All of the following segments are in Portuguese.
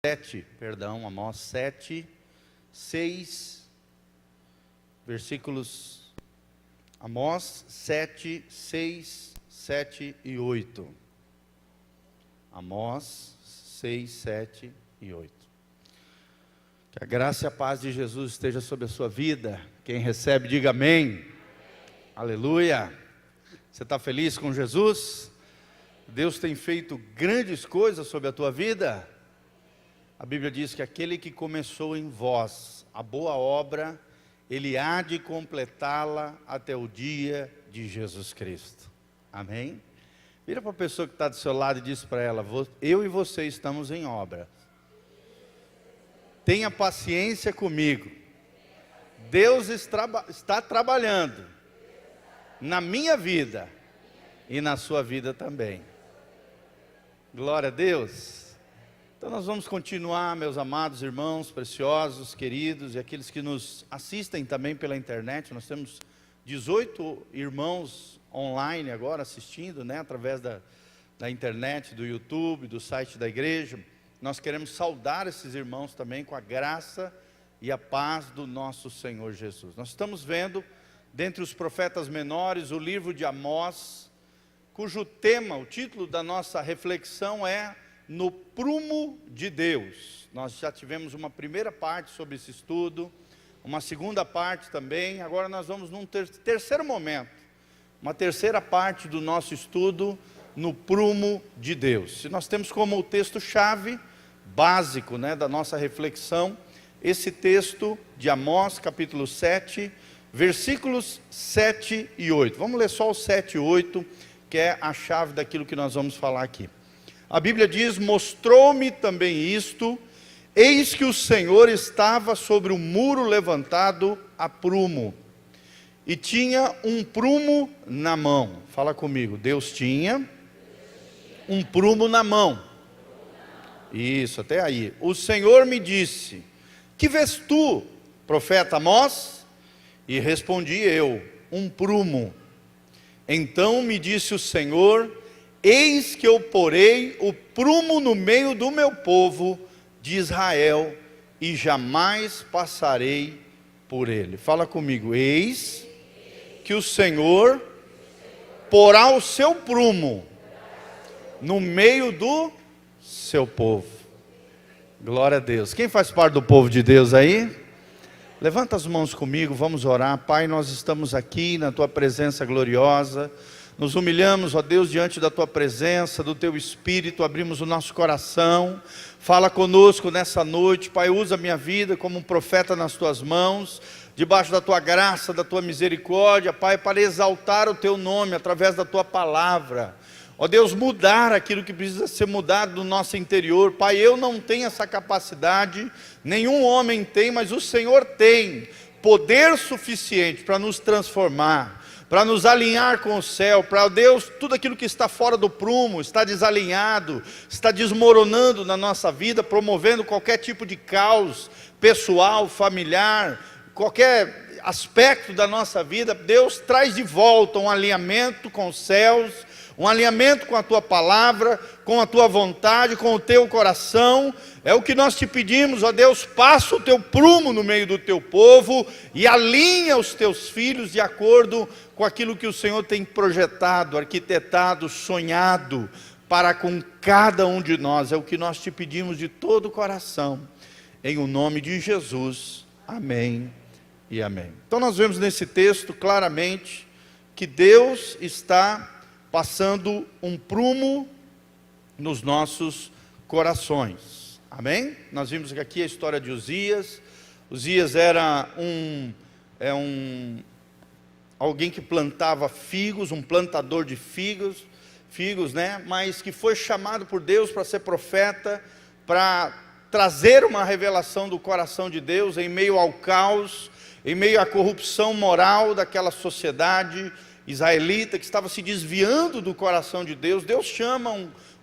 Amós 7, 6, versículos, Amós 7, 6, 7 e 8. Amós 6, 7 e 8. Que a graça e a paz de Jesus esteja sobre a sua vida. Quem recebe, diga amém. Aleluia. Você está feliz com Jesus? Deus tem feito grandes coisas sobre a tua vida? A Bíblia diz que aquele que começou em vós a boa obra, Ele há de completá-la até o dia de Jesus Cristo. Amém? Vira para a pessoa que está do seu lado e diz para ela: eu e você estamos em obra. Tenha paciência comigo. Deus está trabalhando na minha vida e na sua vida também. Glória a Deus. Então nós vamos continuar, meus amados irmãos, preciosos, queridos, e aqueles que nos assistem também pela internet. Nós temos 18 irmãos online agora assistindo, através da internet, do YouTube, do site da igreja. Nós queremos saudar esses irmãos também com a graça e a paz do nosso Senhor Jesus. Nós estamos vendo, dentre os profetas menores, o livro de Amós, cujo tema, o título da nossa reflexão é No Prumo de Deus. Nós já tivemos uma primeira parte sobre esse estudo, uma segunda parte também. Agora nós vamos num terceiro momento, uma terceira parte do nosso estudo, no prumo de Deus. Se nós temos como o texto-chave básico da nossa reflexão, esse texto de Amós, capítulo 7, versículos 7 e 8. Vamos ler só o 7 e 8, que é a chave daquilo que nós vamos falar aqui. A Bíblia diz: mostrou-me também isto, eis que o Senhor estava sobre o muro levantado a prumo, e tinha um prumo na mão. Fala comigo. Deus tinha um prumo na mão. Isso, até aí. O Senhor me disse: que vês tu, profeta Amós? E respondi eu: um prumo. Então me disse o Senhor: eis que eu porei o prumo no meio do meu povo de Israel, e jamais passarei por ele. Fala comigo. Eis que o Senhor porá o seu prumo no meio do seu povo. Glória a Deus. Quem faz parte do povo de Deus aí? Levanta as mãos comigo, vamos orar. Pai, nós estamos aqui na tua presença gloriosa. Nos humilhamos, ó Deus, diante da tua presença, do teu Espírito, abrimos o nosso coração. Fala conosco nessa noite, Pai. Usa a minha vida como um profeta nas tuas mãos, debaixo da tua graça, da tua misericórdia, Pai, para exaltar o teu nome através da tua palavra. Ó Deus, mudar aquilo que precisa ser mudado no nosso interior. Pai, eu não tenho essa capacidade, nenhum homem tem, mas o Senhor tem poder suficiente para nos transformar, para nos alinhar com o céu. Para Deus, tudo aquilo que está fora do prumo, está desalinhado, está desmoronando na nossa vida, promovendo qualquer tipo de caos pessoal, familiar, qualquer aspecto da nossa vida. Deus traz de volta um alinhamento com os céus, um alinhamento com a tua palavra, com a tua vontade, com o teu coração. É o que nós te pedimos, ó Deus. Passa o teu prumo no meio do teu povo e alinha os teus filhos de acordo com aquilo que o Senhor tem projetado, arquitetado, sonhado para com cada um de nós. É o que nós te pedimos de todo o coração, em o nome de Jesus. Amém e amém. Então nós vemos nesse texto claramente que Deus está passando um prumo nos nossos corações. Amém? Nós vimos aqui a história de Uzias. Uzias era alguém que plantava figos, um plantador de figos, mas que foi chamado por Deus para ser profeta, para trazer uma revelação do coração de Deus em meio ao caos, em meio à corrupção moral daquela sociedade israelita que estava se desviando do coração de Deus. Deus chama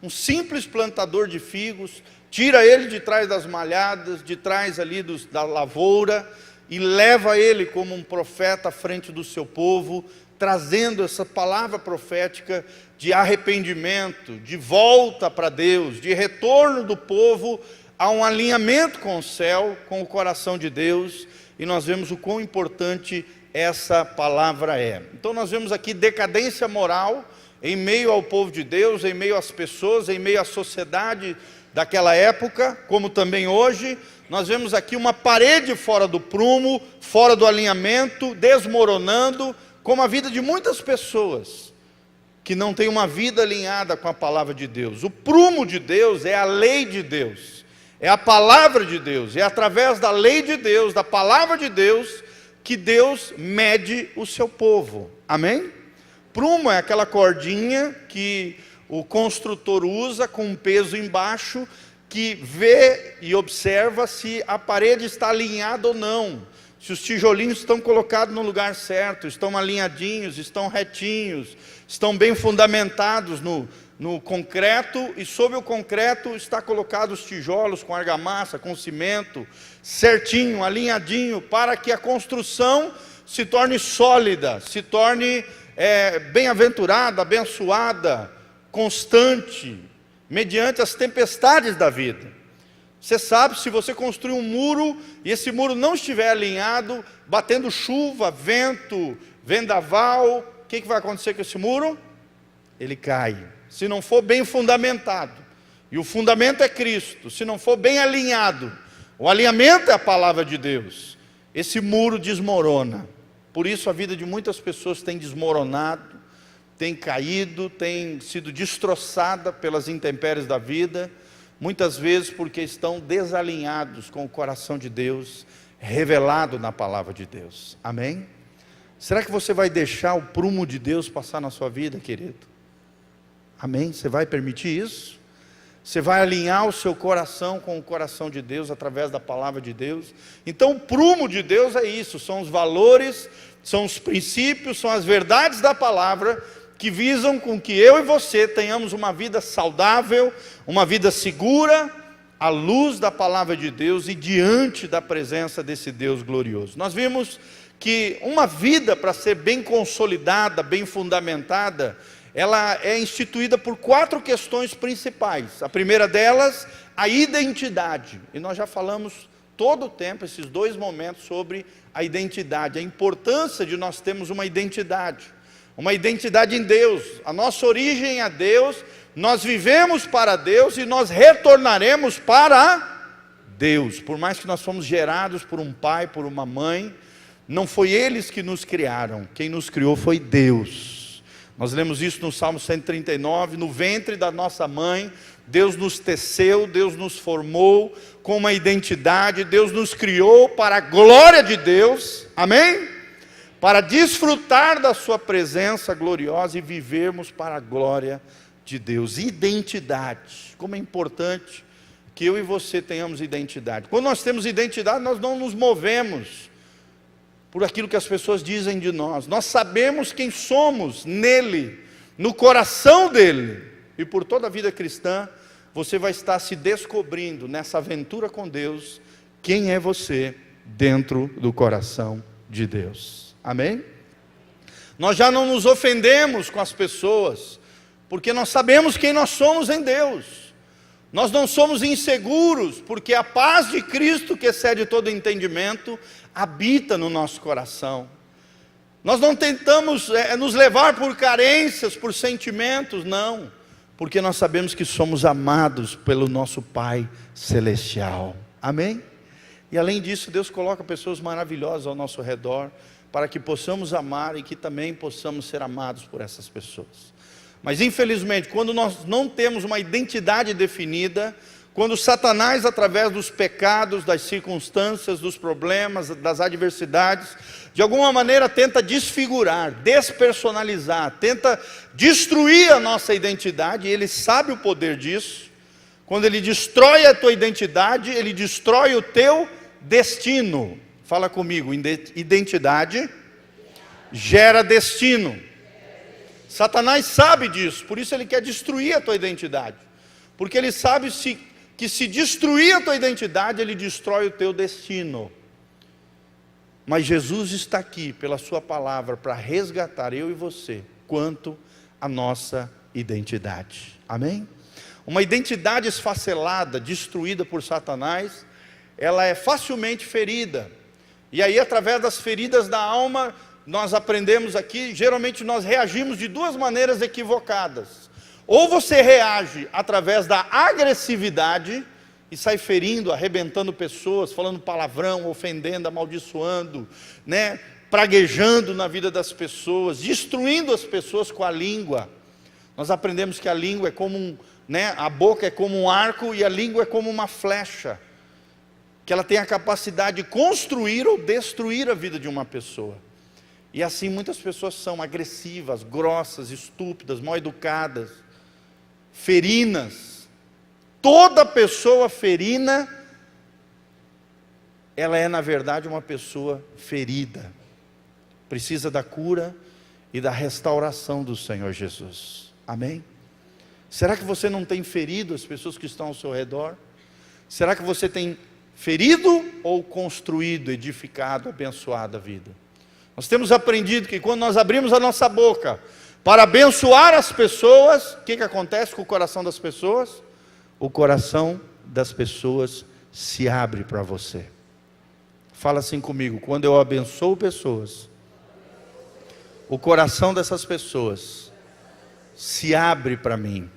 um simples plantador de figos, tira ele de trás das malhadas, de trás ali da lavoura, e leva ele como um profeta à frente do seu povo, trazendo essa palavra profética de arrependimento, de volta para Deus, de retorno do povo há um alinhamento com o céu, com o coração de Deus, e nós vemos o quão importante essa palavra é. Então nós vemos aqui decadência moral em meio ao povo de Deus, em meio às pessoas, em meio à sociedade daquela época, como também hoje. Nós vemos aqui uma parede fora do prumo, fora do alinhamento, desmoronando, como a vida de muitas pessoas que não têm uma vida alinhada com a palavra de Deus. O prumo de Deus é a lei de Deus, é a palavra de Deus, é através da lei de Deus, da palavra de Deus, que Deus mede o seu povo. Amém? Prumo é aquela cordinha que o construtor usa com um peso embaixo, que vê e observa se a parede está alinhada ou não, se os tijolinhos estão colocados no lugar certo, estão alinhadinhos, estão retinhos, estão bem fundamentados no concreto, e sobre o concreto está colocado os tijolos com argamassa, com cimento, certinho, alinhadinho, para que a construção se torne sólida, se torne bem-aventurada, abençoada, constante, mediante as tempestades da vida. Você sabe, se você construir um muro, e esse muro não estiver alinhado, batendo chuva, vento, vendaval, o que vai acontecer com esse muro? Ele cai. Se não for bem fundamentado, e o fundamento é Cristo, se não for bem alinhado, o alinhamento é a palavra de Deus, esse muro desmorona. Por isso a vida de muitas pessoas tem desmoronado, tem caído, tem sido destroçada pelas intempéries da vida, muitas vezes porque estão desalinhados com o coração de Deus, revelado na palavra de Deus. Amém? Será que você vai deixar o prumo de Deus passar na sua vida, querido? Amém? Você vai permitir isso? Você vai alinhar o seu coração com o coração de Deus, através da palavra de Deus? Então o prumo de Deus é isso, são os valores, são os princípios, são as verdades da palavra, que visam com que eu e você tenhamos uma vida saudável, uma vida segura, à luz da palavra de Deus e diante da presença desse Deus glorioso. Nós vimos que uma vida, para ser bem consolidada, bem fundamentada, ela é instituída por 4 questões principais. A primeira delas, a identidade. E nós já falamos todo o tempo, esses 2 momentos, sobre a identidade, a importância de nós termos uma identidade em Deus. A nossa origem é Deus, nós vivemos para Deus e nós retornaremos para Deus. Por mais que nós fomos gerados por um pai, por uma mãe, não foi eles que nos criaram, quem nos criou foi Deus. Nós lemos isso no Salmo 139, no ventre da nossa mãe, Deus nos teceu, Deus nos formou com uma identidade, Deus nos criou para a glória de Deus, amém? Para desfrutar da sua presença gloriosa e vivermos para a glória de Deus. Identidade, como é importante que eu e você tenhamos identidade. Quando nós temos identidade, nós não nos movemos por aquilo que as pessoas dizem de nós. Nós sabemos quem somos nele, no coração dele. E por toda a vida cristã, você vai estar se descobrindo nessa aventura com Deus, quem é você dentro do coração de Deus. Amém? Nós já não nos ofendemos com as pessoas, porque nós sabemos quem nós somos em Deus. Nós não somos inseguros, porque a paz de Cristo, que excede todo entendimento, habita no nosso coração. Nós não tentamos nos levar por carências, por sentimentos, não, porque nós sabemos que somos amados pelo nosso Pai Celestial. Amém? E além disso, Deus coloca pessoas maravilhosas ao nosso redor, para que possamos amar e que também possamos ser amados por essas pessoas. Mas infelizmente, quando nós não temos uma identidade definida, quando Satanás, através dos pecados, das circunstâncias, dos problemas, das adversidades, de alguma maneira tenta desfigurar, despersonalizar, tenta destruir a nossa identidade, e ele sabe o poder disso. Quando ele destrói a tua identidade, ele destrói o teu destino. Fala comigo, identidade gera destino. Satanás sabe disso, por isso ele quer destruir a tua identidade. Porque ele sabe que se destruir a tua identidade, ele destrói o teu destino. Mas Jesus está aqui, pela sua palavra, para resgatar eu e você, quanto à nossa identidade. Amém? Uma identidade esfacelada, destruída por Satanás, ela é facilmente ferida. E aí, através das feridas da alma, nós aprendemos aqui, geralmente nós reagimos de duas maneiras equivocadas. Ou você reage através da agressividade e sai ferindo, arrebentando pessoas, falando palavrão, ofendendo, amaldiçoando, né? Praguejando na vida das pessoas, destruindo as pessoas com a língua. Nós aprendemos que a língua é como a boca é como um arco e a língua é como uma flecha, que ela tem a capacidade de construir ou destruir a vida de uma pessoa. E assim muitas pessoas são agressivas, grossas, estúpidas, mal educadas, ferinas. Toda pessoa ferina, ela é na verdade uma pessoa ferida. Precisa da cura e da restauração do Senhor Jesus. Amém? Será que você não tem ferido as pessoas que estão ao seu redor? Será que você tem ferido ou construído, edificado, abençoado a vida? Nós temos aprendido que quando nós abrimos a nossa boca para abençoar as pessoas, o que acontece com o coração das pessoas? O coração das pessoas se abre para você. Fala assim comigo: quando eu abençoo pessoas, o coração dessas pessoas se abre para mim.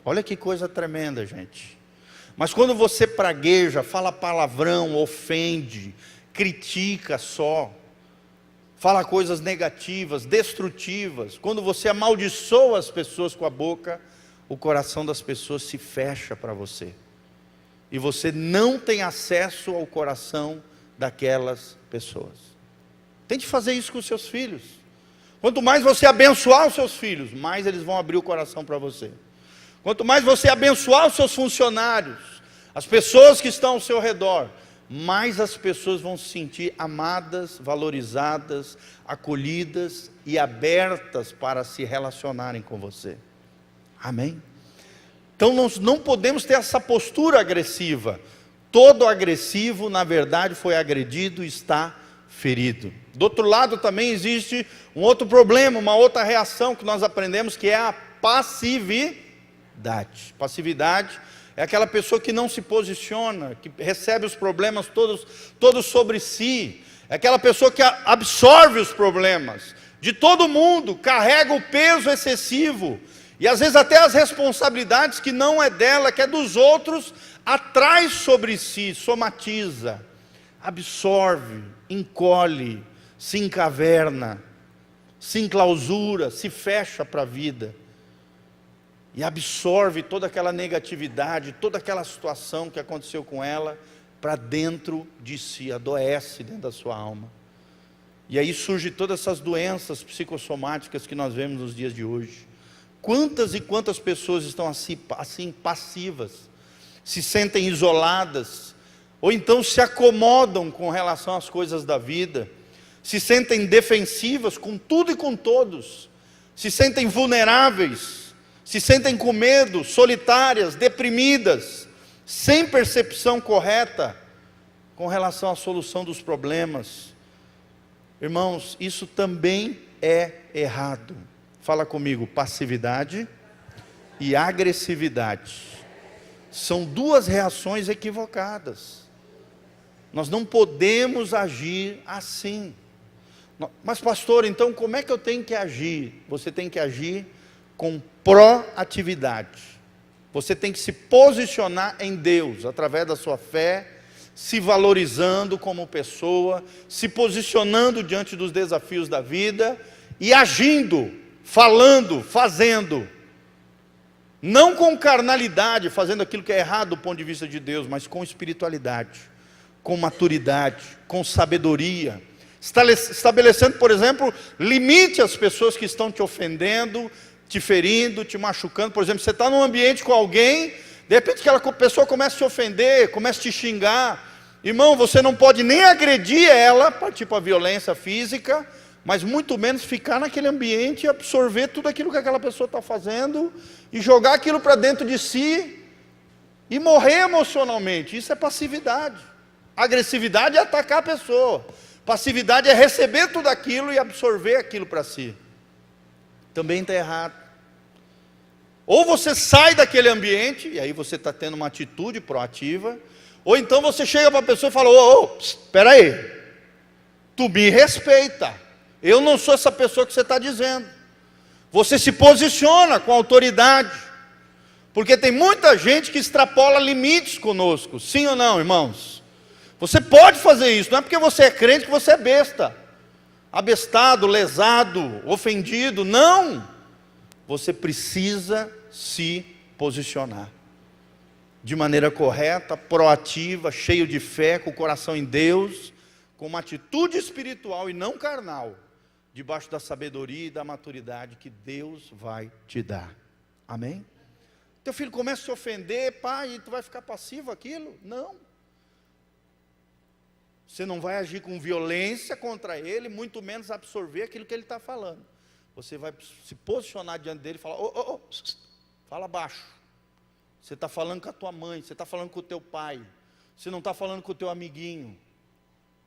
Olha que coisa tremenda, gente. Mas quando você pragueja, fala palavrão, ofende, critica só, fala coisas negativas, destrutivas, quando você amaldiçoa as pessoas com a boca, o coração das pessoas se fecha para você. E você não tem acesso ao coração daquelas pessoas. Tente fazer isso com os seus filhos. Quanto mais você abençoar os seus filhos, mais eles vão abrir o coração para você. Quanto mais você abençoar os seus funcionários, as pessoas que estão ao seu redor, mais as pessoas vão se sentir amadas, valorizadas, acolhidas e abertas para se relacionarem com você. Amém? Então nós não podemos ter essa postura agressiva. Todo agressivo, na verdade, foi agredido e está ferido. Do outro lado também existe um outro problema, uma outra reação que nós aprendemos, que é a passividade. Passividade é aquela pessoa que não se posiciona, que recebe os problemas todos sobre si. É aquela pessoa que absorve os problemas de todo mundo, carrega o peso excessivo. E às vezes até as responsabilidades que não é dela, que é dos outros, atrai sobre si, somatiza, absorve, encolhe, se encaverna, se enclausura, se fecha para a vida. E absorve toda aquela negatividade, toda aquela situação que aconteceu com ela, para dentro de si, adoece dentro da sua alma. E aí surgem todas essas doenças psicossomáticas que nós vemos nos dias de hoje. Quantas e quantas pessoas estão assim passivas, se sentem isoladas, ou então se acomodam com relação às coisas da vida, se sentem defensivas com tudo e com todos, se sentem vulneráveis, se sentem com medo, solitárias, deprimidas, sem percepção correta com relação à solução dos problemas. Irmãos, isso também é errado. Fala comigo: passividade e agressividade são duas reações equivocadas. Nós não podemos agir assim. Mas pastor, então como é que eu tenho que agir? Você tem que agir com proatividade. Você tem que se posicionar em Deus, através da sua fé, se valorizando como pessoa, se posicionando diante dos desafios da vida e agindo, falando, fazendo. Não com carnalidade, fazendo aquilo que é errado do ponto de vista de Deus, mas com espiritualidade, com maturidade, com sabedoria, estabelecendo, por exemplo, limite às pessoas que estão te ofendendo, te ferindo, te machucando. Por exemplo, você está num ambiente com alguém, de repente aquela pessoa começa a te ofender, começa a te xingar. Irmão, você não pode nem agredir ela, partir para a violência física, mas muito menos ficar naquele ambiente e absorver tudo aquilo que aquela pessoa está fazendo, e jogar aquilo para dentro de si, e morrer emocionalmente. Isso é passividade. Agressividade é atacar a pessoa, passividade é receber tudo aquilo e absorver aquilo para si. Também está errado. Ou você sai daquele ambiente, e aí você está tendo uma atitude proativa, ou então você chega para a pessoa e fala: espera aí, tu me respeita, eu não sou essa pessoa que você está dizendo. Você se posiciona com autoridade, porque tem muita gente que extrapola limites conosco, sim ou não, irmãos? Você pode fazer isso, não é porque você é crente que você é besta, abestado, lesado, ofendido, não. Você precisa se posicionar de maneira correta, proativa, cheio de fé, com o coração em Deus, com uma atitude espiritual e não carnal, debaixo da sabedoria e da maturidade que Deus vai te dar. Amém? Teu filho começa a se ofender, pai, e tu vai ficar passivo aquilo? Não. Você não vai agir com violência contra ele, muito menos absorver aquilo que ele está falando. Você vai se posicionar diante dele e falar: fala baixo. Você está falando com a tua mãe, você está falando com o teu pai, você não está falando com o teu amiguinho.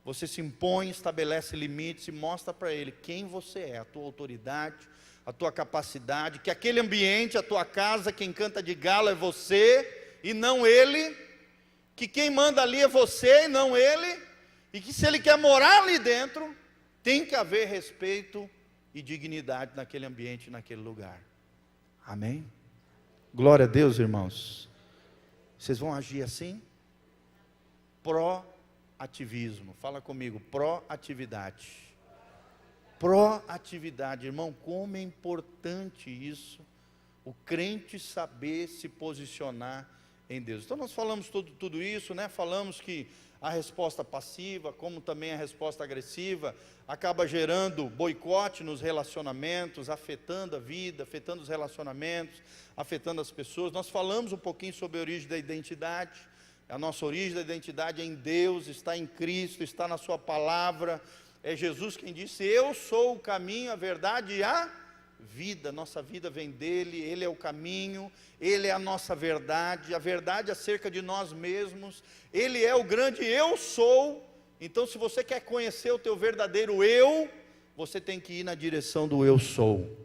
Você se impõe, estabelece limites e mostra para ele quem você é, a tua autoridade, a tua capacidade, que aquele ambiente, a tua casa, quem canta de galo é você e não ele, que quem manda ali é você e não ele, e que se ele quer morar ali dentro, tem que haver respeito e dignidade naquele ambiente, naquele lugar. Amém? Glória a Deus, irmãos. Vocês vão agir assim? Proativismo. Fala comigo, proatividade. Proatividade, irmão, como é importante isso, o crente saber se posicionar em Deus. Então nós falamos tudo isso, né? Falamos que a resposta passiva, como também a resposta agressiva, acaba gerando boicote nos relacionamentos, afetando a vida, afetando os relacionamentos, afetando as pessoas. Nós falamos um pouquinho sobre a origem da identidade. A nossa origem da identidade é em Deus, está em Cristo, está na sua palavra. É Jesus quem disse: eu sou o caminho, a verdade e a vida. Nossa vida vem dele, ele é o caminho, ele é a nossa verdade, a verdade acerca de nós mesmos. Ele é o grande eu sou. Então, se você quer conhecer o teu verdadeiro eu, você tem que ir na direção do eu sou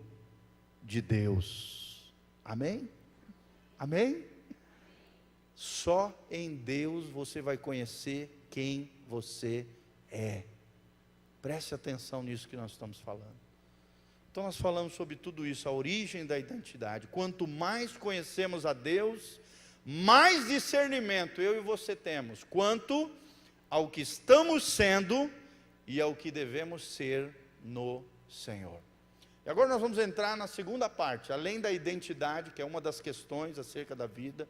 de Deus. Amém? Amém? Só em Deus você vai conhecer quem você é. Preste atenção nisso que nós estamos falando. Então nós falamos sobre tudo isso, a origem da identidade. Quanto mais conhecemos a Deus, mais discernimento eu e você temos, quanto ao que estamos sendo e ao que devemos ser no Senhor. E agora nós vamos entrar na segunda parte, além da identidade, que é uma das questões acerca da vida,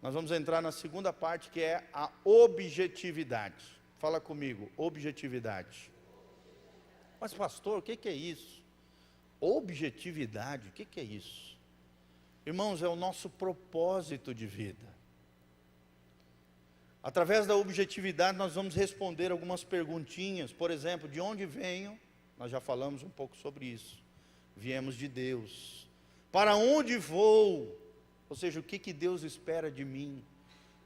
nós vamos entrar na segunda parte, que é a objetividade. Fala comigo, objetividade. Mas pastor, o que é isso? Objetividade, o que é isso? Irmãos, é o nosso propósito de vida. Através da objetividade nós vamos responder algumas perguntinhas. Por exemplo, de onde venho? Nós já falamos um pouco sobre isso. Viemos de Deus. Para onde vou? Ou seja, o que Deus espera de mim?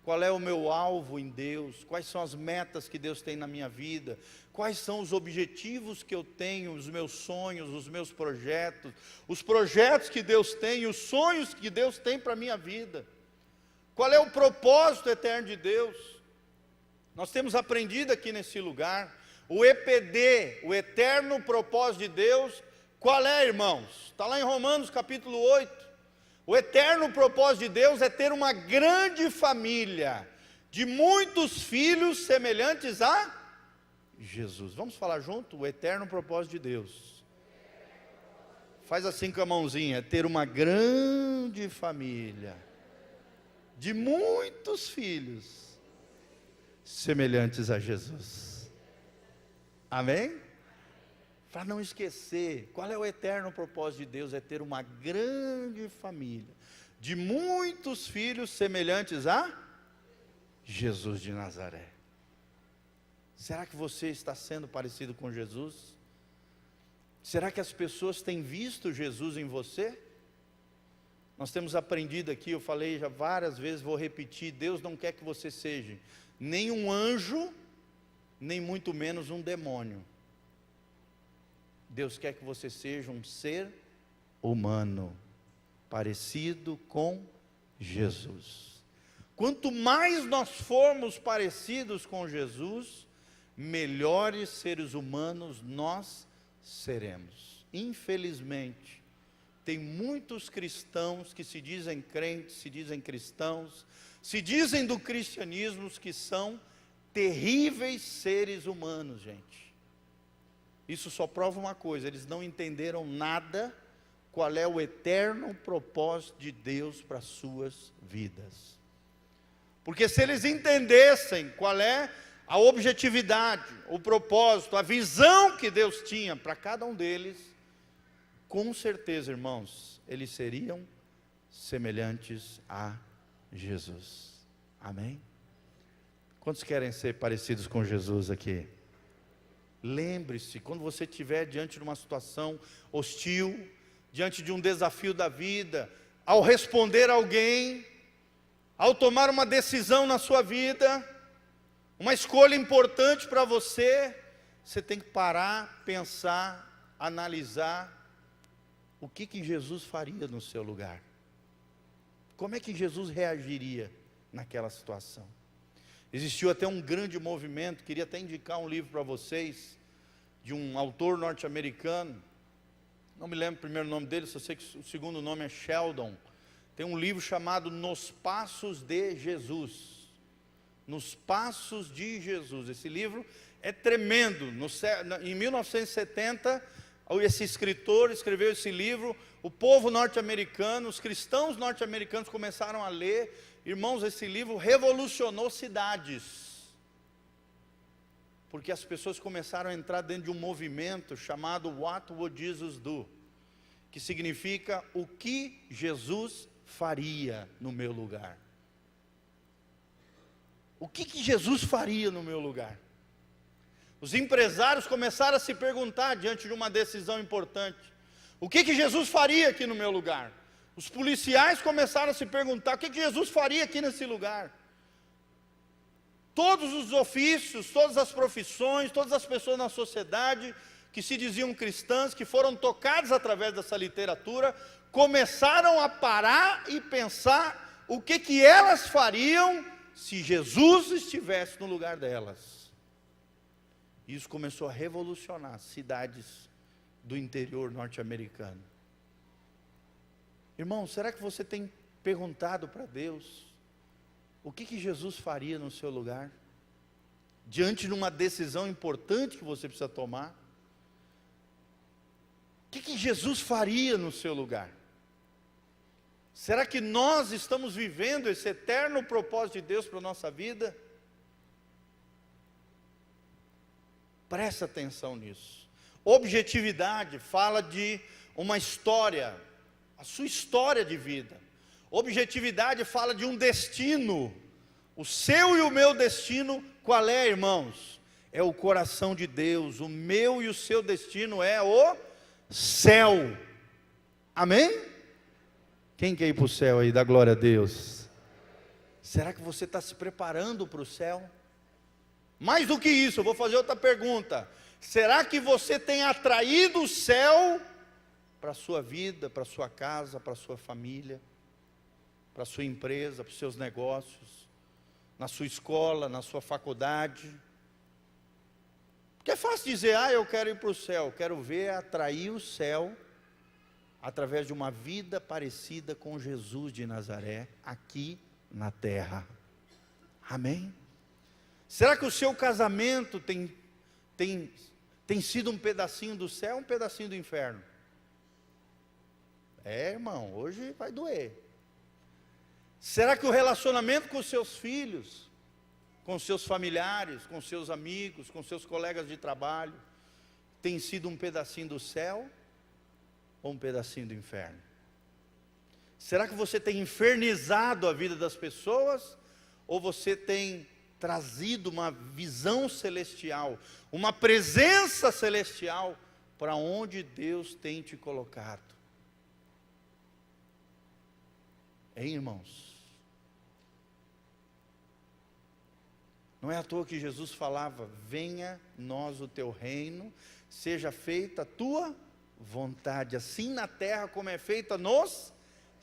Qual é o meu alvo em Deus? Quais são as metas que Deus tem na minha vida? Quais são os objetivos que eu tenho, os meus sonhos, os meus projetos, os projetos que Deus tem, os sonhos que Deus tem para a minha vida? Qual é o propósito eterno de Deus? Nós temos aprendido aqui nesse lugar, o EPD, o eterno propósito de Deus. Qual é, irmãos? Está lá em Romanos capítulo 8. O eterno propósito de Deus é ter uma grande família, de muitos filhos semelhantes a Jesus. Vamos falar junto? O eterno propósito de Deus. Faz assim com a mãozinha, ter uma grande família, de muitos filhos semelhantes a Jesus. Amém? Para não esquecer, qual é o eterno propósito de Deus? É ter uma grande família, de muitos filhos semelhantes a Jesus de Nazaré. Será que você está sendo parecido com Jesus? Será que as pessoas têm visto Jesus em você? Nós temos aprendido aqui, eu falei já várias vezes, vou repetir, Deus não quer que você seja nem um anjo, nem muito menos um demônio. Deus quer que você seja um ser humano. parecido com Jesus. Quanto mais nós formos parecidos com Jesus, melhores seres humanos nós seremos. Infelizmente, tem muitos cristãos que se dizem crentes, se dizem cristãos, se dizem do cristianismo, que são terríveis seres humanos, gente. Isso só prova uma coisa: eles não entenderam nada qual é o eterno propósito de Deus para as suas vidas. Porque se eles entendessem qual é a objetividade, o propósito, a visão que Deus tinha para cada um deles, com certeza, irmãos, eles seriam semelhantes a Jesus. Amém? Quantos querem ser parecidos com Jesus aqui? Lembre-se, quando você estiver diante de uma situação hostil, diante de um desafio da vida, ao responder a alguém, ao tomar uma decisão na sua vida, uma escolha importante para você, você tem que parar, pensar, analisar o que Jesus faria no seu lugar. Como é que Jesus reagiria naquela situação? Existiu até um grande movimento, queria até indicar um livro para vocês, de um autor norte-americano, não me lembro o primeiro nome dele, só sei que o segundo nome é Sheldon. Tem um livro chamado Nos Passos de Jesus. Nos Passos de Jesus. Esse livro é tremendo. Em 1970, esse escritor escreveu esse livro. O povo norte-americano, os cristãos norte-americanos começaram a ler. Irmãos, esse livro revolucionou cidades. Porque as pessoas começaram a entrar dentro de um movimento chamado What Would Jesus Do? Que significa, o que Jesus faria no meu lugar? O que Jesus faria no meu lugar? Os empresários começaram a se perguntar diante de uma decisão importante: o que Jesus faria aqui no meu lugar? Os policiais começaram a se perguntar: o que Jesus faria aqui nesse lugar? Todos os ofícios, todas as profissões, todas as pessoas na sociedade que se diziam cristãs, que foram tocadas através dessa literatura, começaram a parar e pensar o que elas fariam se Jesus estivesse no lugar delas. Isso começou a revolucionar cidades do interior norte-americano. Irmão, será que você tem perguntado para Deus o que Jesus faria no seu lugar? Diante de uma decisão importante que você precisa tomar, o que Jesus faria no seu lugar? Será que nós estamos vivendo esse eterno propósito de Deus para a nossa vida? Presta atenção nisso. Objetividade fala de uma história, a sua história de vida. Objetividade fala de um destino. O seu e o meu destino, qual é, irmãos? É o coração de Deus. O meu e o seu destino é o céu. Amém? Quem quer ir para o céu aí? Dá glória a Deus. Será que você está se preparando para o céu? Mais do que isso, eu vou fazer outra pergunta. Será que você tem atraído o céu para a sua vida, para a sua casa, para a sua família, para a sua empresa, para os seus negócios, na sua escola, na sua faculdade? Porque é fácil dizer: eu quero ir para o céu. Quero ver atrair o céu através de uma vida parecida com Jesus de Nazaré, aqui na terra. Amém? Será que o seu casamento tem sido um pedacinho do céu ou um pedacinho do inferno? Irmão, hoje vai doer. Será que o relacionamento com os seus filhos, com os seus familiares, com os seus amigos, com os seus colegas de trabalho, tem sido um pedacinho do céu ou um pedacinho do inferno? Será que você tem infernizado a vida das pessoas, ou você tem trazido uma visão celestial, uma presença celestial para onde Deus tem te colocado? Hein, irmãos? Não é à toa que Jesus falava: venha nós o teu reino, seja feita a tua vontade, assim na terra como é feita nos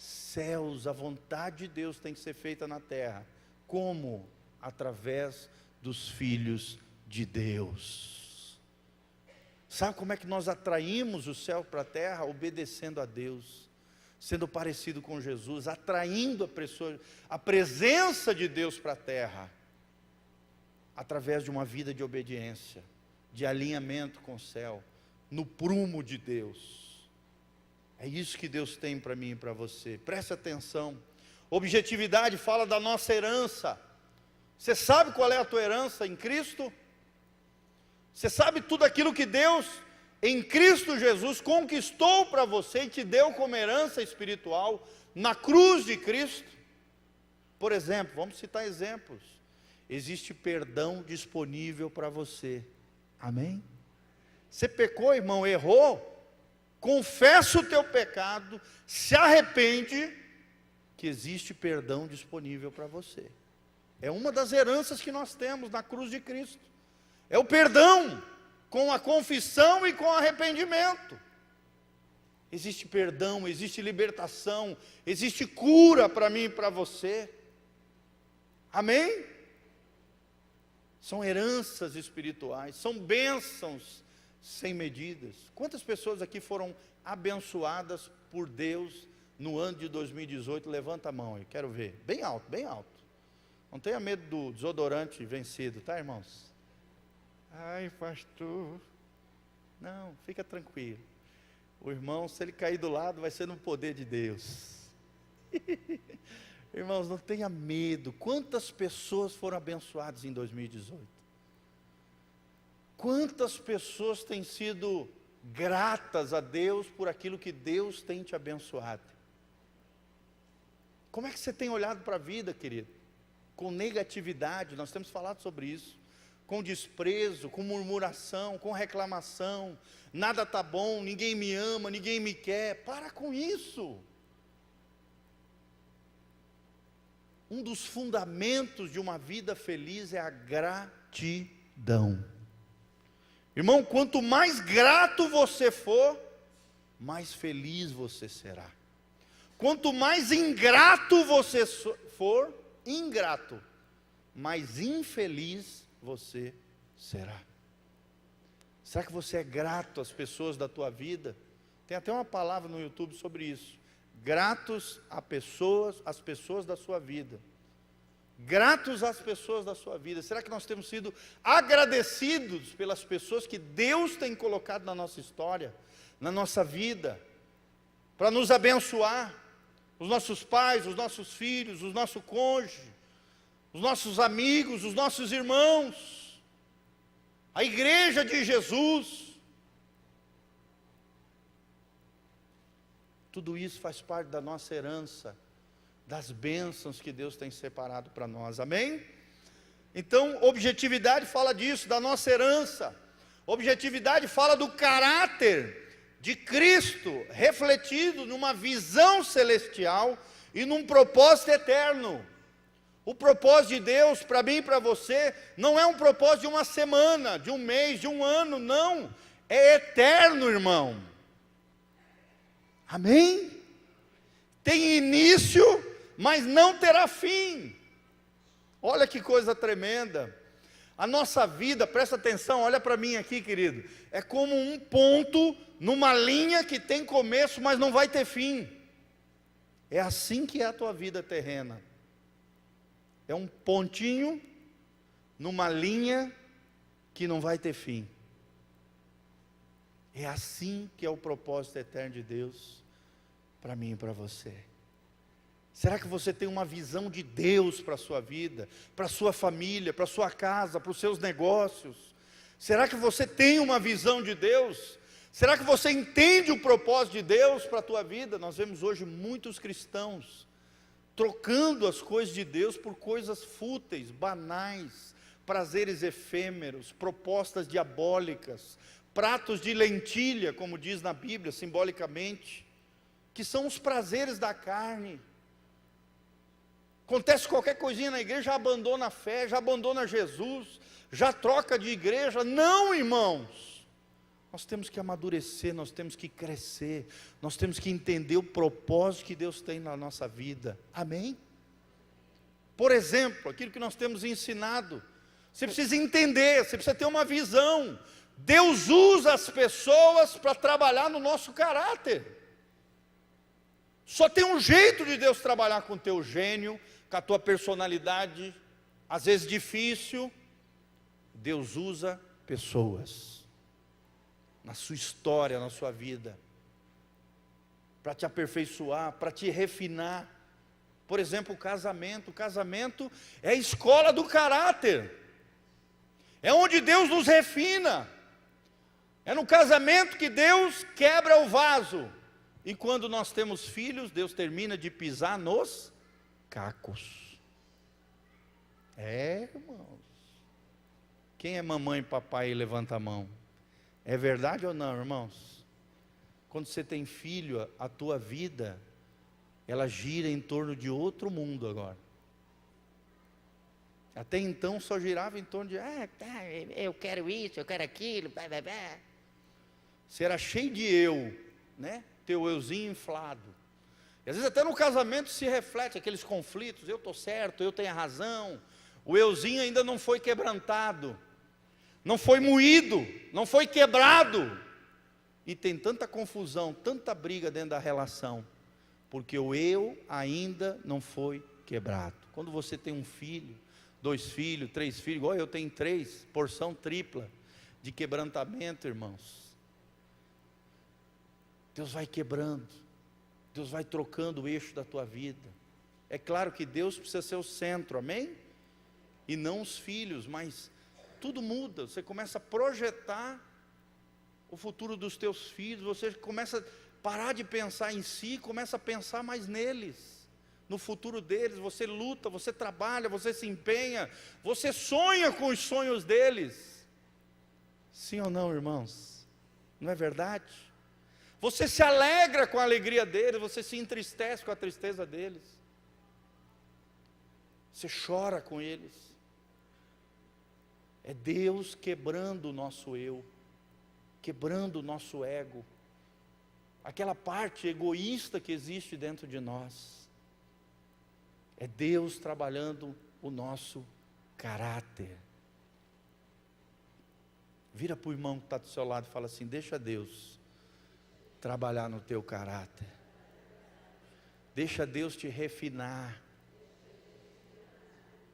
céus, a vontade de Deus tem que ser feita na terra. Como? Através dos filhos de Deus. Sabe como é que nós atraímos o céu para a terra? Obedecendo a Deus, sendo parecido com Jesus, atraindo a presença de Deus para a terra, através de uma vida de obediência, de alinhamento com o céu, no prumo de Deus. É isso que Deus tem para mim e para você. Preste atenção. Objetividade fala da nossa herança. Você sabe qual é a tua herança em Cristo? Você sabe tudo aquilo que Deus, em Cristo Jesus, conquistou para você e te deu como herança espiritual, na cruz de Cristo? Por exemplo, vamos citar exemplos. Existe perdão disponível para você. Amém? Você pecou, irmão, errou? Confessa o teu pecado, se arrepende, que existe perdão disponível para você. É uma das heranças que nós temos na cruz de Cristo. É o perdão, com a confissão e com o arrependimento. Existe perdão, existe libertação, existe cura para mim e para você. Amém? São heranças espirituais, são bênçãos sem medidas. Quantas pessoas aqui foram abençoadas por Deus no ano de 2018? Levanta a mão aí, quero ver. Bem alto, bem alto. Não tenha medo do desodorante vencido, tá, irmãos? Ai, pastor. Não, fica tranquilo. O irmão, se ele cair do lado, vai ser no poder de Deus. Irmãos, não tenha medo. Quantas pessoas foram abençoadas em 2018? Quantas pessoas têm sido gratas a Deus por aquilo que Deus tem te abençoado? Como é que você tem olhado para a vida, querido? Com negatividade, nós temos falado sobre isso. Com desprezo, com murmuração, com reclamação. Nada está bom, ninguém me ama, ninguém me quer. Para com isso. Um dos fundamentos de uma vida feliz é a gratidão. Irmão, quanto mais grato você for, mais feliz você será. Quanto mais ingrato você for, mais infeliz você será. Será que você é grato às pessoas da tua vida? Tem até uma palavra no YouTube sobre isso. Gratos às pessoas da sua vida. Gratos às pessoas da sua vida. Será que nós temos sido agradecidos pelas pessoas que Deus tem colocado na nossa história, na nossa vida, para nos abençoar? Os nossos pais, os nossos filhos, o nosso cônjuge, os nossos amigos, os nossos irmãos, a igreja de Jesus. Tudo isso faz parte da nossa herança, das bênçãos que Deus tem separado para nós, amém? Então, objetividade fala disso, da nossa herança. Objetividade fala do caráter de Cristo, refletido numa visão celestial e num propósito eterno. O propósito de Deus para mim e para você não é um propósito de uma semana, de um mês, de um ano, não. É eterno, irmão. Amém? Tem início, mas não terá fim. Olha que coisa tremenda. A nossa vida, presta atenção, olha para mim aqui, querido. É como um ponto numa linha que tem começo, mas não vai ter fim. É assim que é a tua vida terrena. É um pontinho numa linha que não vai ter fim. É assim que é o propósito eterno de Deus para mim e para você. Será que você tem uma visão de Deus para a sua vida, para a sua família, para a sua casa, para os seus negócios? Será que você tem uma visão de Deus? Será que você entende o propósito de Deus para a tua vida? Nós vemos hoje muitos cristãos trocando as coisas de Deus por coisas fúteis, banais, prazeres efêmeros, propostas diabólicas, pratos de lentilha, como diz na Bíblia, simbolicamente, que são os prazeres da carne. Acontece qualquer coisinha na igreja, já abandona a fé, já abandona Jesus, já troca de igreja. Não, irmãos, Nós temos que amadurecer, nós temos que crescer, nós temos que entender o propósito que Deus tem na nossa vida. Amém? Por exemplo, aquilo que nós temos ensinado, você precisa entender, você precisa ter uma visão. Deus usa as pessoas para trabalhar no nosso caráter. Só tem um jeito de Deus trabalhar com o teu gênio, com a tua personalidade, às vezes difícil. Deus usa pessoas na sua história, na sua vida, para te aperfeiçoar, para te refinar. Por exemplo, o casamento é a escola do caráter, é onde Deus nos refina, é no casamento que Deus quebra o vaso, e quando nós temos filhos, Deus termina de pisar nos cacos. Irmãos, quem é mamãe e papai e levanta a mão? É verdade ou não, irmãos? Quando você tem filho, a tua vida, ela gira em torno de outro mundo agora. Até então só girava em torno de, eu quero isso, eu quero aquilo, blá, blá, blá. Você era cheio de eu, né? Teu euzinho inflado. E às vezes até no casamento se reflete aqueles conflitos, eu estou certo, eu tenho a razão. O euzinho ainda não foi quebrantado, não foi moído, não foi quebrado. E tem tanta confusão, tanta briga dentro da relação, porque o eu ainda não foi quebrado. Quando você tem um filho, 2 filhos, 3 filhos, igual eu tenho 3, porção tripla de quebrantamento, irmãos. Deus vai quebrando, Deus vai trocando o eixo da tua vida. É claro que Deus precisa ser o centro, amém? E não os filhos, mas tudo muda, você começa a projetar o futuro dos teus filhos, você começa a parar de pensar em si, começa a pensar mais neles, no futuro deles. Você luta, você trabalha, você se empenha, você sonha com os sonhos deles. Sim ou não, irmãos? Não é verdade? Você se alegra com a alegria deles, você se entristece com a tristeza deles, você chora com eles. É Deus quebrando o nosso eu, quebrando o nosso ego, aquela parte egoísta que existe dentro de nós. É Deus trabalhando o nosso caráter. Vira para o irmão que está do seu lado e fala assim: deixa Deus trabalhar no teu caráter, deixa Deus te refinar.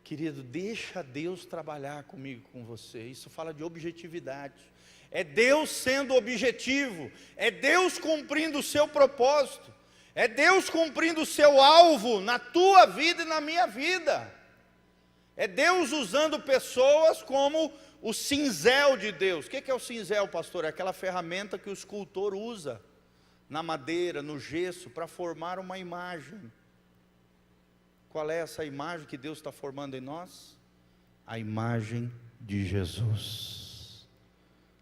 Querido, deixa Deus trabalhar comigo, com você. Isso fala de objetividade. É Deus sendo objetivo, é Deus cumprindo o seu propósito, é Deus cumprindo o seu alvo na tua vida e na minha vida. É Deus usando pessoas como o cinzel de Deus. O que é o cinzel, pastor? É aquela ferramenta que o escultor usa na madeira, no gesso, para formar uma imagem. Qual é essa imagem que Deus está formando em nós? A imagem de Jesus.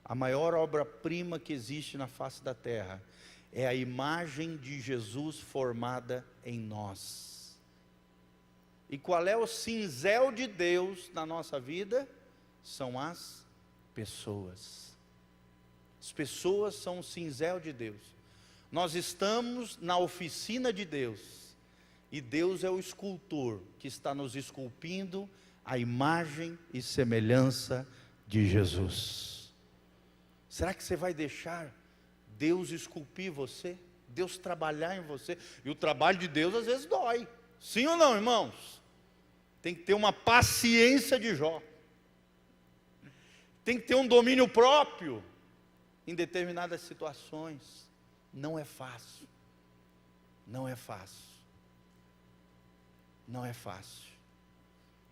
A maior obra-prima que existe na face da terra é a imagem de Jesus formada em nós. E qual é o cinzel de Deus na nossa vida? São as pessoas. As pessoas são o cinzel de Deus. Nós estamos na oficina de Deus. E Deus é o escultor que está nos esculpindo a imagem e semelhança de Jesus. Será que você vai deixar Deus esculpir você? Deus trabalhar em você? E o trabalho de Deus às vezes dói. Sim ou não, irmãos? Tem que ter uma paciência de Jó. Tem que ter um domínio próprio em determinadas situações. Não é fácil. Não é fácil. Não é fácil,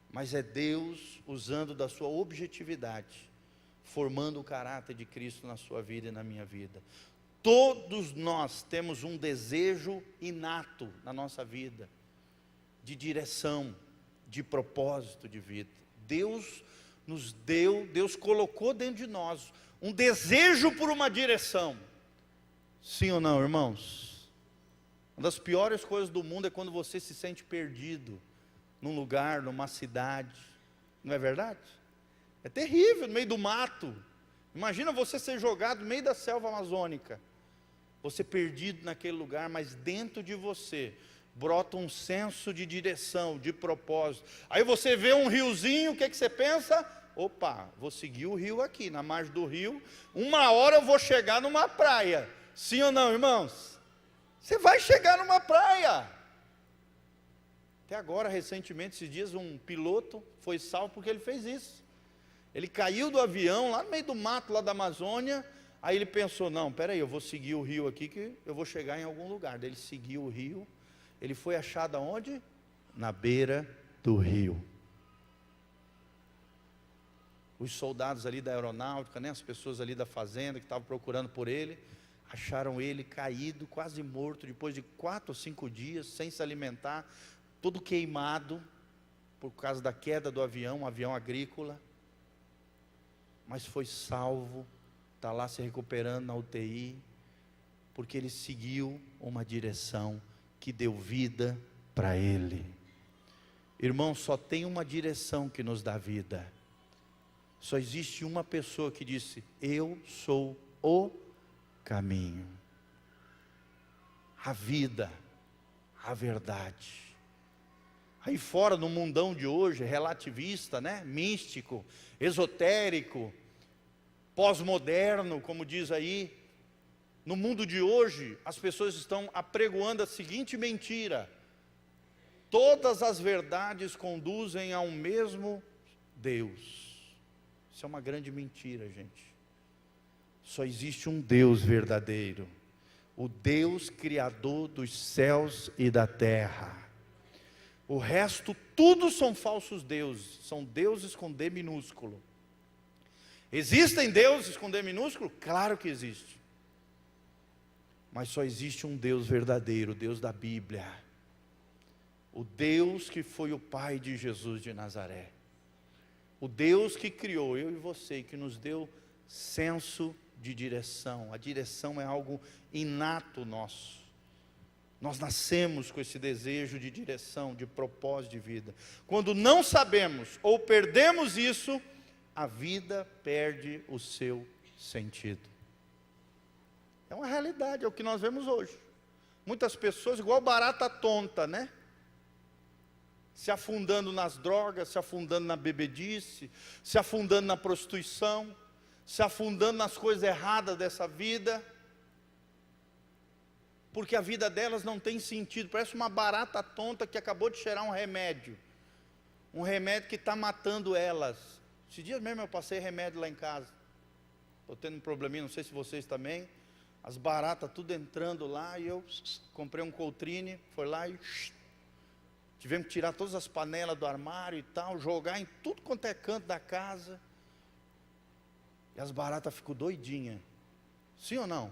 mas é Deus usando da sua objetividade, formando o caráter de Cristo na sua vida e na minha vida. Todos nós temos um desejo inato na nossa vida, de direção, de propósito de vida. Deus nos deu, Deus colocou dentro de nós um desejo por uma direção. Sim ou não, irmãos? Uma das piores coisas do mundo é quando você se sente perdido num lugar, numa cidade. Não é verdade? É terrível, no meio do mato. Imagina você ser jogado no meio da selva amazônica, você perdido naquele lugar, mas dentro de você brota um senso de direção, de propósito. Aí você vê um riozinho, o que você pensa? Opa, vou seguir o rio aqui, na margem do rio, uma hora eu vou chegar numa praia. Sim ou não, irmãos? Você vai chegar numa praia. Até agora, recentemente, esses dias, um piloto foi salvo porque ele fez isso. Ele caiu do avião, lá no meio do mato, lá da Amazônia. Aí ele pensou, não, peraí, eu vou seguir o rio aqui, que eu vou chegar em algum lugar. Daí ele seguiu o rio. Ele foi achado aonde? Na beira do rio. Os soldados ali da aeronáutica, né, as pessoas ali da fazenda que estavam procurando por ele, acharam ele caído, quase morto, depois de 4 ou 5 dias, sem se alimentar, todo queimado, por causa da queda do avião, um avião agrícola, mas foi salvo, está lá se recuperando na UTI, porque ele seguiu uma direção que deu vida para ele. Irmão, só tem uma direção que nos dá vida. Só existe uma pessoa que disse, eu sou o caminho, a vida, a verdade. Aí fora, no mundão de hoje, relativista, né? Místico, esotérico, pós-moderno, como diz aí, no mundo de hoje, as pessoas estão apregoando a seguinte mentira: todas as verdades conduzem ao mesmo Deus. Isso é uma grande mentira, gente. Só existe um Deus verdadeiro, o Deus criador dos céus e da terra. O resto, tudo são falsos deuses, são deuses com D minúsculo. Existem deuses com D minúsculo? Claro que existe. Mas só existe um Deus verdadeiro, o Deus da Bíblia. O Deus que foi o Pai de Jesus de Nazaré. O Deus que criou eu e você, que nos deu senso de direção. A direção é algo inato nosso. Nós nascemos com esse desejo de direção, de propósito de vida. Quando não sabemos ou perdemos isso, a vida perde o seu sentido. É uma realidade, é o que nós vemos hoje. Muitas pessoas, igual barata tonta, né? Se afundando nas drogas, se afundando na bebedice, se afundando na prostituição, se afundando nas coisas erradas dessa vida, porque a vida delas não tem sentido. Parece uma barata tonta que acabou de cheirar um remédio que está matando elas. Esses dias mesmo eu passei remédio lá em casa, estou tendo um probleminha, não sei se vocês também, as baratas tudo entrando lá, e eu comprei um Coltrane, foi lá e tivemos que tirar todas as panelas do armário e tal, jogar em tudo quanto é canto da casa, e as baratas ficam doidinhas. Sim ou não?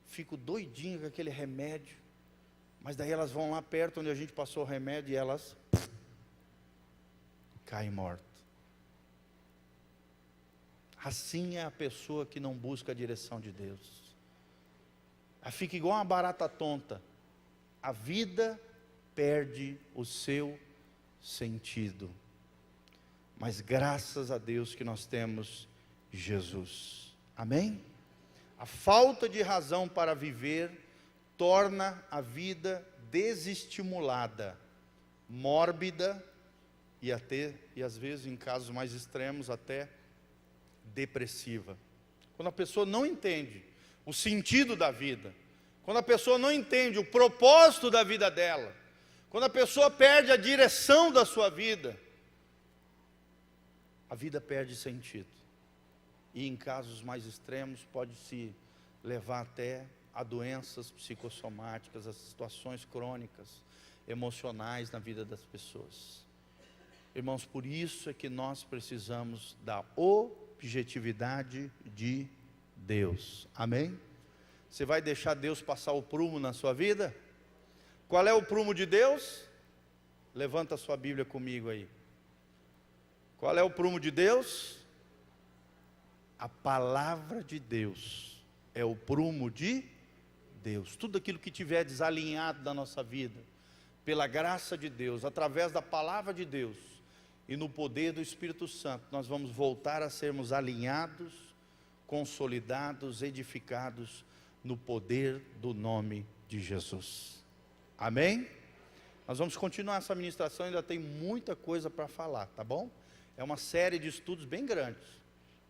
Fico doidinho com aquele remédio, mas daí elas vão lá perto onde a gente passou o remédio e elas caem mortas. Assim é a pessoa que não busca a direção de Deus. Ela fica igual uma barata tonta. A vida perde o seu sentido. Mas graças a Deus que nós temos Jesus. Amém? A falta de razão para viver torna a vida desestimulada, mórbida e às vezes, em casos mais extremos, até depressiva. Quando a pessoa não entende o sentido da vida, quando a pessoa não entende o propósito da vida dela, quando a pessoa perde a direção da sua vida, a vida perde sentido. E em casos mais extremos pode se levar até a doenças psicossomáticas, a situações crônicas, emocionais na vida das pessoas. Irmãos, por isso é que nós precisamos da objetividade de Deus. Amém? Você vai deixar Deus passar o prumo na sua vida? Qual é o prumo de Deus? Levanta a sua Bíblia comigo aí. Qual é o prumo de Deus? A palavra de Deus é o prumo de Deus. Tudo aquilo que tiver desalinhado da nossa vida, pela graça de Deus, através da palavra de Deus e no poder do Espírito Santo, nós vamos voltar a sermos alinhados consolidados, edificados no poder do nome de Jesus. Amém? Nós vamos continuar essa ministração, ainda tem muita coisa para falar, tá bom? É uma série de estudos bem grandes.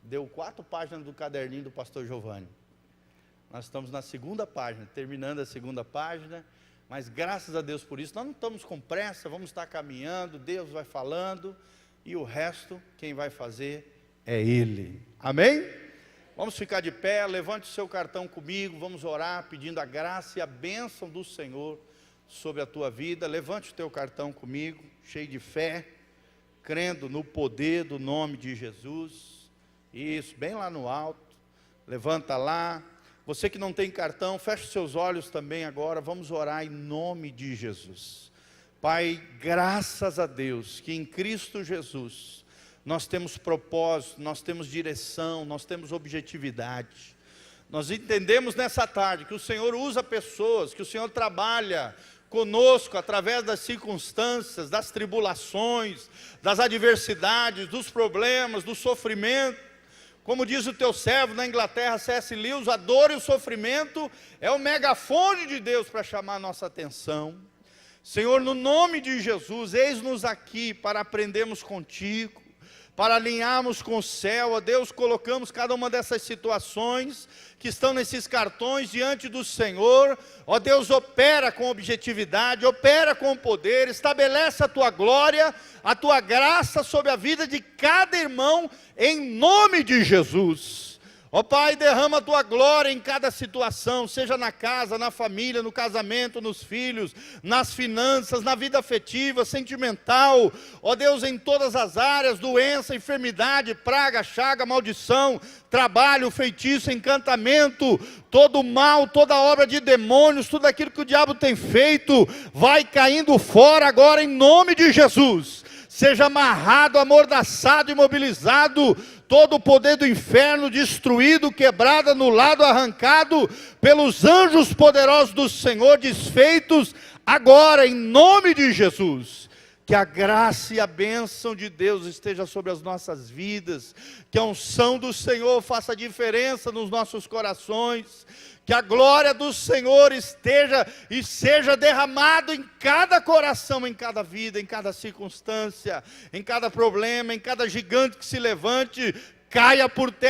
Deu 4 páginas do caderninho do pastor Giovanni. Nós estamos na 2ª página, terminando a 2ª página, mas graças a Deus por isso. Nós não estamos com pressa, vamos estar caminhando, Deus vai falando, e o resto, quem vai fazer é Ele. Amém? Vamos ficar de pé, levante o seu cartão comigo, vamos orar pedindo a graça e a bênção do Senhor sobre a tua vida. Levante o teu cartão comigo, cheio de fé, crendo no poder do nome de Jesus. Isso, bem lá no alto, levanta lá. Você que não tem cartão, feche os seus olhos também agora, vamos orar em nome de Jesus. Pai, graças a Deus que em Cristo Jesus nós temos propósito, nós temos direção, nós temos objetividade. Nós entendemos nessa tarde que o Senhor usa pessoas, que o Senhor trabalha conosco através das circunstâncias, das tribulações, das adversidades, dos problemas, do sofrimento. Como diz o teu servo na Inglaterra, C.S. Lewis, a dor e o sofrimento é o megafone de Deus para chamar a nossa atenção. Senhor, no nome de Jesus, eis-nos aqui para aprendermos contigo, para alinharmos com o céu. Ó Deus, colocamos cada uma dessas situações que estão nesses cartões diante do Senhor. Ó Deus, opera com objetividade, opera com poder, estabelece a tua glória, a tua graça sobre a vida de cada irmão, em nome de Jesus. Ó Pai, derrama a tua glória em cada situação, seja na casa, na família, no casamento, nos filhos, nas finanças, na vida afetiva, sentimental. Ó Deus, em todas as áreas, doença, enfermidade, praga, chaga, maldição, trabalho, feitiço, encantamento, todo mal, toda obra de demônios, tudo aquilo que o diabo tem feito, vai caindo fora agora em nome de Jesus. Seja amarrado, amordaçado, imobilizado, todo o poder do inferno destruído, quebrado, anulado, arrancado pelos anjos poderosos do Senhor, desfeitos agora em nome de Jesus. Que a graça e a bênção de Deus esteja sobre as nossas vidas, que a unção do Senhor faça diferença nos nossos corações, que a glória do Senhor esteja e seja derramado em cada coração, em cada vida, em cada circunstância, em cada problema, em cada gigante que se levante, caia por terra